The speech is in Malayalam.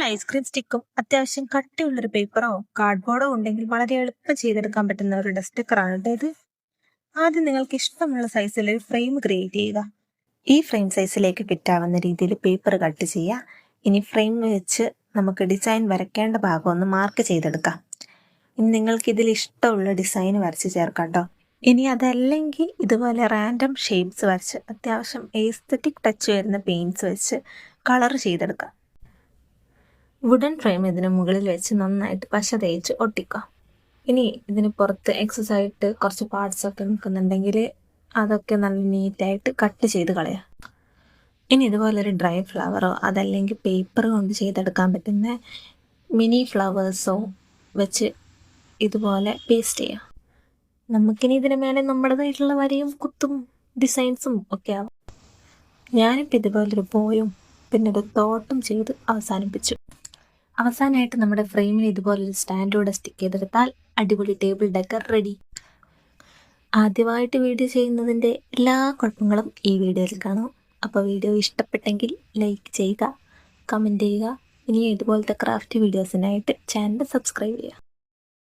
ഐസ്ക്രീം സ്റ്റിക്കും അത്യാവശ്യം കട്ടിയുള്ളൊരു പേപ്പറോ കാർഡ്ബോർഡോ ഉണ്ടെങ്കിൽ വളരെ എളുപ്പം ചെയ്തെടുക്കാൻ പറ്റുന്ന ഒരു ഡസ്റ്റക്കറാണ് ഇത്. ആദ്യം നിങ്ങൾക്ക് ഇഷ്ടമുള്ള സൈസിൽ ഒരു ഫ്രെയിം ക്രിയേറ്റ് ചെയ്യുക. ഈ ഫ്രെയിം സൈസിലേക്ക് ഫിറ്റാവുന്ന രീതിയിൽ പേപ്പർ കട്ട് ചെയ്യുക. ഇനി ഫ്രെയിം വെച്ച് നമുക്ക് ഡിസൈൻ വരയ്ക്കേണ്ട ഭാഗം ഒന്ന് മാർക്ക് ചെയ്തെടുക്കാം. ഇനി നിങ്ങൾക്ക് ഇതിൽ ഇഷ്ടമുള്ള ഡിസൈൻ വരച്ച് ചേർക്കാം കേട്ടോ. ഇനി അതല്ലെങ്കിൽ ഇതുപോലെ റാൻഡം ഷേപ്സ് വരച്ച് അത്യാവശ്യം എസ്തെറ്റിക് ടച്ച് വരുന്ന പെയിൻറ്റ്സ് വെച്ച് കളർ ചെയ്തെടുക്കാം. വുഡൻ ഫ്രെയിം ഇതിന് മുകളിൽ വെച്ച് നന്നായിട്ട് പശ തേച്ച് ഒട്ടിക്കുക. ഇനി ഇതിന് പുറത്ത് എക്സസ് ആയിട്ട് കുറച്ച് പാർട്സ് ഒക്കെ നിൽക്കുന്നുണ്ടെങ്കിൽ അതൊക്കെ നല്ല നീറ്റായിട്ട് കട്ട് ചെയ്ത് കളയാം. ഇനി ഇതുപോലൊരു ഡ്രൈ ഫ്ലവറോ അതല്ലെങ്കിൽ പേപ്പർ കൊണ്ട് ചെയ്തെടുക്കാൻ പറ്റുന്ന മിനി ഫ്ലവേഴ്സോ വെച്ച് ഇതുപോലെ പേസ്റ്റ് ചെയ്യാം. നമുക്കിനി ഇതിന് മേലെ നമ്മുടേതായിട്ടുള്ള വരയും കുത്തും ഡിസൈൻസും ഒക്കെ ആവും. ഞാനിപ്പോൾ ഇതുപോലൊരു പോയും പിന്നെ ഒരു തോട്ടും ചെയ്ത് അവസാനിപ്പിച്ചു. അവസാനമായിട്ട് നമ്മുടെ ഫ്രെയിമിൽ ഇതുപോലൊരു സ്റ്റാൻഡോടെ സ്റ്റിക്ക് ചെയ്തെടുത്താൽ അടിപൊളി ടേബിൾ ഡെക്കർ റെഡി. ആദ്യമായിട്ട് വീഡിയോ ചെയ്യുന്നതിൻ്റെ എല്ലാ കുഴപ്പങ്ങളും ഈ വീഡിയോയിൽ കാണാം. അപ്പോൾ വീഡിയോ ഇഷ്ടപ്പെട്ടെങ്കിൽ ലൈക്ക് ചെയ്യുക, കമൻറ്റ് ചെയ്യുക. ഇനി ഇതുപോലത്തെ ക്രാഫ്റ്റ് വീഡിയോസിനായിട്ട് ചാനൽ സബ്സ്ക്രൈബ് ചെയ്യുക.